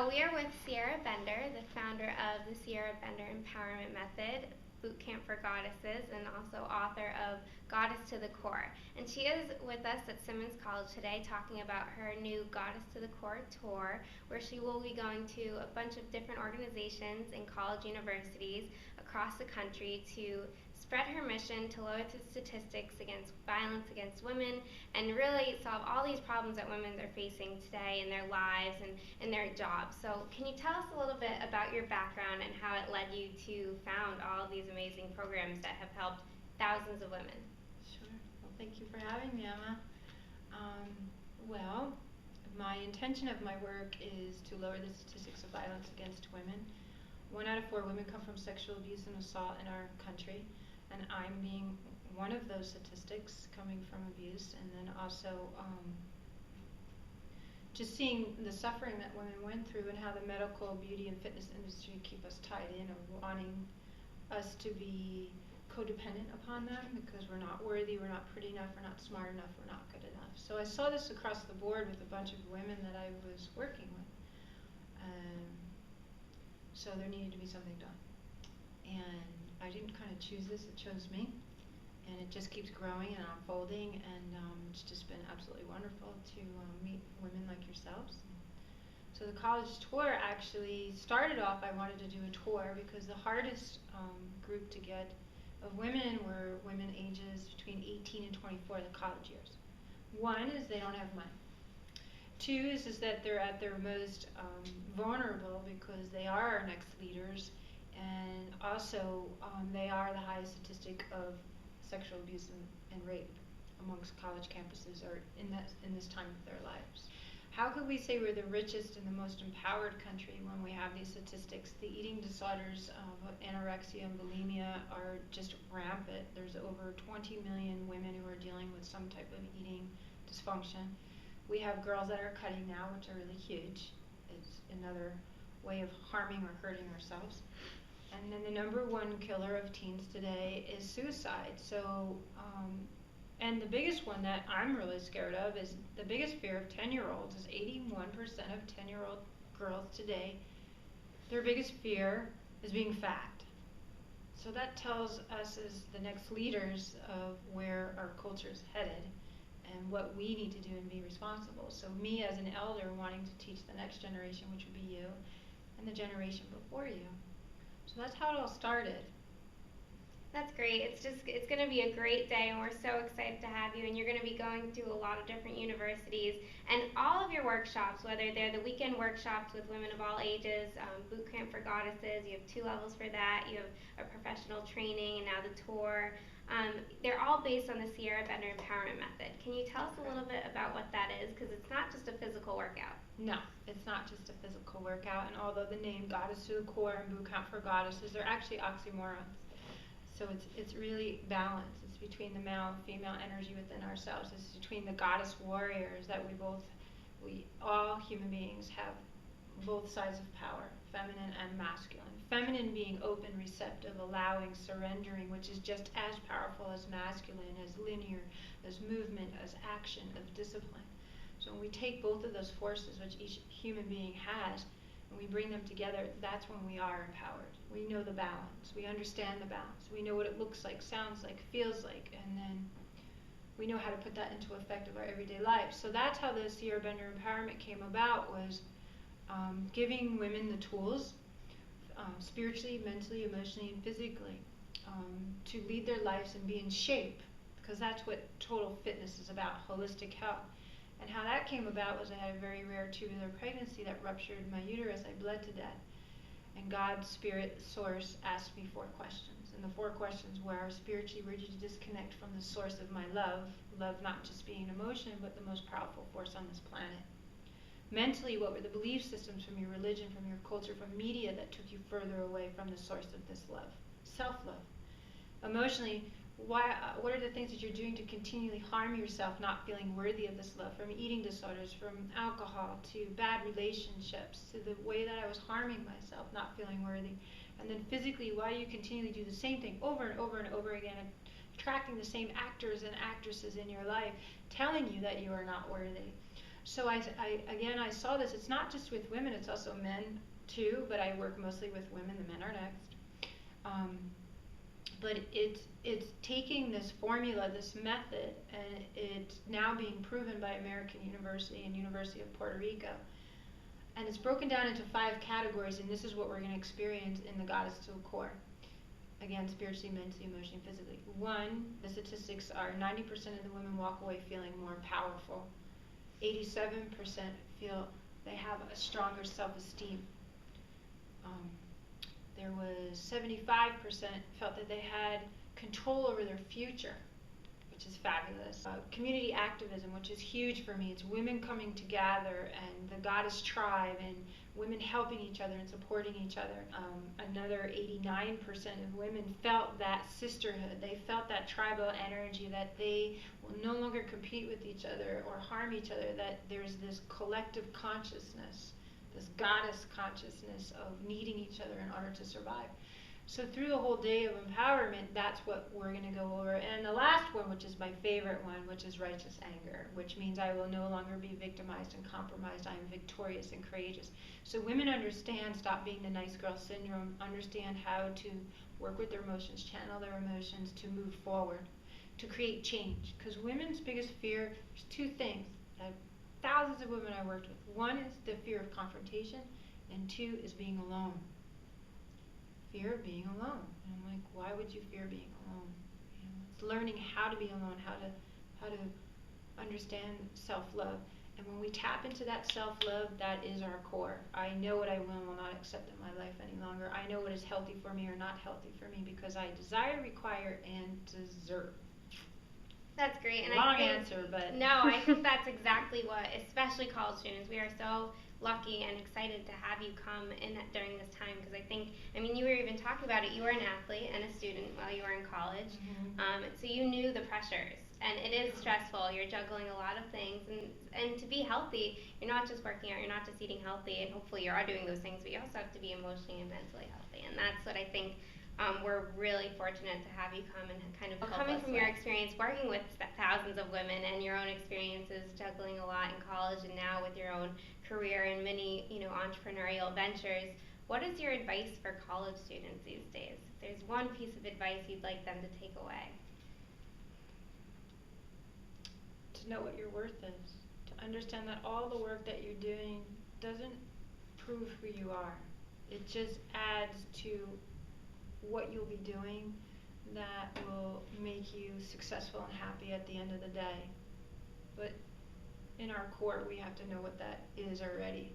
We are with Sierra Bender, the founder of the Sierra Bender Empowerment Method, Bootcamp for Goddesses, and also author of Goddess to the Core. And she is with us at Simmons College today talking about her new Goddess to the Core tour, where she will be going to a bunch of different organizations and college universities across the country to spread her mission to lower the statistics against violence against women and really solve all these problems that women are facing today in their lives and in their jobs. So can you tell us a little bit about your background and how it led you to found all of these amazing programs that have helped thousands of women? Sure. Well, thank you for having me, Emma. Well, my intention of my work is to lower the statistics of violence against women. 1 out of 4 women come from sexual abuse and assault in our country, and I'm being one of those statistics coming from abuse, and then also just seeing the suffering that women went through and how the medical, beauty, and fitness industry keep us tied in, or wanting us to be codependent upon them because we're not worthy, we're not pretty enough, we're not smart enough, we're not good enough. So I saw this across the board with a bunch of women that I was working with. So there needed to be something done. And I didn't kind of choose this, it chose me. And it just keeps growing and unfolding, and it's just been absolutely wonderful to meet women like yourselves. So the college tour actually started off, I wanted to do a tour because the hardest group to get of women were women ages between 18 and 24, the college years. One is they don't have money. Two is that they're at their most vulnerable because they are our next leaders, and also they are the highest statistic of sexual abuse and rape amongst college campuses or in this time of their lives. How could we say we're the richest and the most empowered country when we have these statistics? The eating disorders of anorexia and bulimia are just rampant. There's over 20 million women who are dealing with some type of eating dysfunction. We have girls that are cutting now, which are really huge. It's another way of harming or hurting ourselves. And then the #1 killer of teens today is suicide. So, and the biggest one that I'm really scared of is the biggest fear of 10-year-olds is 81% of 10-year-old girls today, their biggest fear is being fat. So that tells us as the next leaders of where our culture is headed and what we need to do and be responsible. So me as an elder wanting to teach the next generation, which would be you, and the generation before you. So that's how it all started. That's great. It's going to be a great day, and we're so excited to have you. And you're going to be going to a lot of different universities, and all of your workshops, whether they're the weekend workshops with women of all ages, boot camp for goddesses. You have 2 levels for that. You have a professional training, and now the tour. They're all based on the Sierra Bender Empowerment Method. Can you tell us a little bit about what that is? Because it's not just a physical workout. No, it's not just a physical workout. And although the name Goddess to the Core and Boot Camp for Goddesses, they're actually oxymorons. So it's really balanced. It's between the male and female energy within ourselves. It's between the goddess warriors that we all human beings have both sides of power, feminine and masculine. Feminine being open, receptive, allowing, surrendering, which is just as powerful as masculine, as linear, as movement, as action, of discipline. So when we take both of those forces, which each human being has, and we bring them together, that's when we are empowered. We know the balance. We understand the balance. We know what it looks like, sounds like, feels like, and then we know how to put that into effect of our everyday life. So that's how the Sierra Bender Empowerment came about, was giving women the tools, spiritually, mentally, emotionally, and physically, to lead their lives and be in shape, because that's what total fitness is about, holistic health. And how that came about was I had a very rare tubular pregnancy that ruptured my uterus. I bled to death. And God, Spirit, Source asked me 4 questions. And the 4 questions were, spiritually, where did you disconnect from the source of my love? Love not just being an emotion, but the most powerful force on this planet. Mentally, what were the belief systems from your religion, from your culture, from media that took you further away from the source of this love? Self-love. Emotionally, what are the things that you're doing to continually harm yourself, not feeling worthy of this love? From eating disorders, from alcohol, to bad relationships, to the way that I was harming myself, not feeling worthy. And then physically, why do you continually do the same thing over and over and over again, attracting the same actors and actresses in your life, telling you that you are not worthy? So I saw this. It's not just with women, it's also men too, but I work mostly with women. The men are next. But it's taking this formula, this method, and it's now being proven by American University and University of Puerto Rico. And it's broken down into 5 categories, and this is what we're going to experience in the Goddess to the Core. Again, spiritually, mentally, emotionally, physically. 1, the statistics are 90% of the women walk away feeling more powerful. 87% feel they have a stronger self-esteem. There was 75% felt that they had control over their future, which is fabulous. Community activism, which is huge for me. It's women coming together and the Goddess tribe and women helping each other and supporting each other. Another 89% of women felt that sisterhood. They felt that tribal energy, that they will no longer compete with each other or harm each other, that there's this collective consciousness, this Goddess consciousness of needing each other in order to survive. So through the whole day of empowerment, that's what we're going to go over. And the last one, which is my favorite one, which is righteous anger, which means I will no longer be victimized and compromised. I am victorious and courageous. So women understand, stop being the nice girl syndrome, understand how to work with their emotions, channel their emotions to move forward, to create change. Because women's biggest fear, there's 2 things. Thousands of women I worked with. 1 is the fear of confrontation, and 2 is being alone. Fear of being alone. And I'm like, why would you fear being alone? You know, it's learning how to be alone, how to understand self-love. And when we tap into that self-love, that is our core. I know what I will and will not accept in my life any longer. I know what is healthy for me or not healthy for me because I desire, require, and deserve. That's great. And Long I think, answer, but no, I think that's exactly what, especially college students, we are so lucky and excited to have you come in during this time because I think, I mean, you were even talking about it, you were an athlete and a student while you were in college, so you knew the pressures, and it is stressful. You're juggling a lot of things, and to be healthy, you're not just working out, you're not just eating healthy, and hopefully you are doing those things, but you also have to be emotionally and mentally healthy, and that's what I think we're really fortunate to have you come and kind of coming from your experience working with thousands of women and your own experiences juggling a lot in college and now with your own career and many, entrepreneurial ventures. What is your advice for college students these days? If there's one piece of advice you'd like them to take away. To know what your worth is. To understand that all the work that you're doing doesn't prove who you are. It just adds to what you'll be doing that will make you successful and happy at the end of the day. But in our core, we have to know what that is already.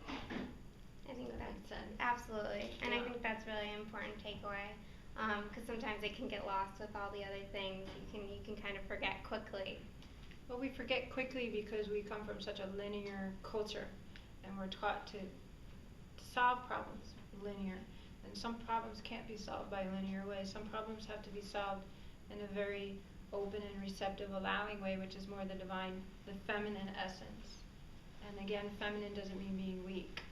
I think that makes sense. Absolutely, and Yeah. I think that's really an important takeaway because sometimes it can get lost with all the other things. You can kind of forget quickly. Well, we forget quickly because we come from such a linear culture, and we're taught to solve problems linear. And some problems can't be solved by linear ways. Some problems have to be solved in a very open and receptive, allowing way, which is more the divine, the feminine essence. And again, feminine doesn't mean being weak.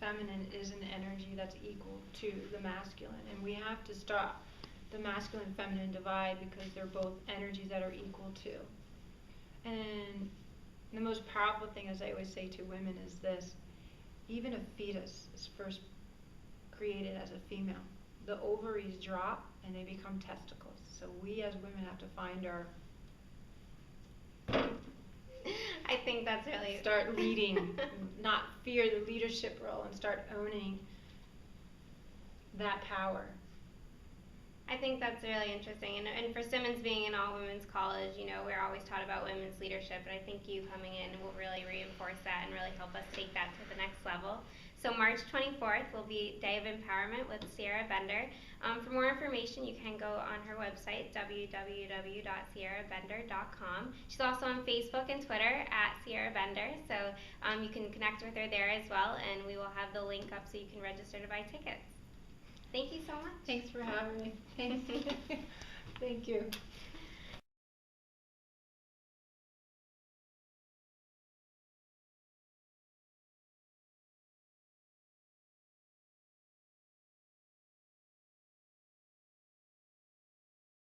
Feminine is an energy that's equal to the masculine. And we have to stop the masculine-feminine divide because they're both energies that are equal to. And the most powerful thing, as I always say to women, is this. Even a fetus is first created as a female. The ovaries drop and they become testicles. So we as women have to find our I think that's really start leading, not fear the leadership role, and start owning that power. I think that's really interesting. And for Simmons being an all-women's college, we're always taught about women's leadership, and I think you coming in will really reinforce that and really help us take that to the next level. So March 24th will be Day of Empowerment with Sierra Bender. For more information, you can go on her website, www.sierrabender.com. She's also on Facebook and Twitter at Sierra Bender, so you can connect with her there as well, and we will have the link up so you can register to buy tickets. Thank you so much. Thanks for having me. Thank you.